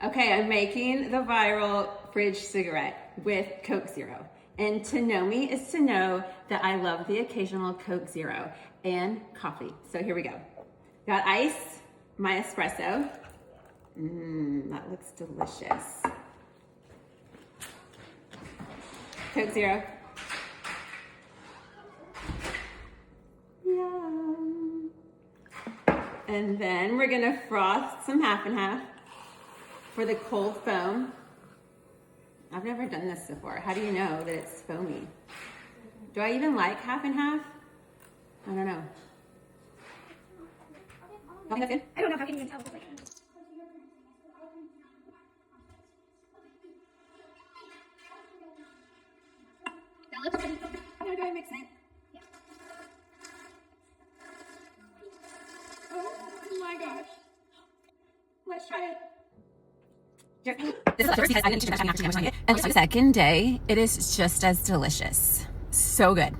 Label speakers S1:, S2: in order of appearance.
S1: Okay, I'm making the viral fridge cigarette with Coke Zero. And to know me is to know that I love the occasional Coke Zero and coffee. So here we go. Got ice, my espresso. That looks delicious. Coke Zero. Yum. And then we're gonna froth some half and half for the cold foam. I've never done this before. How do you know that it's foamy? Do I even like half and half? I don't know. You think that's good?
S2: I don't know, how can you even tell? Like, that looks pretty.
S1: No, do I mix it?
S2: Yeah.
S1: Oh my gosh. Let's try it.
S3: This is the first test I didn't teach you about having after I was on it. And the second day, it is just as delicious. So good.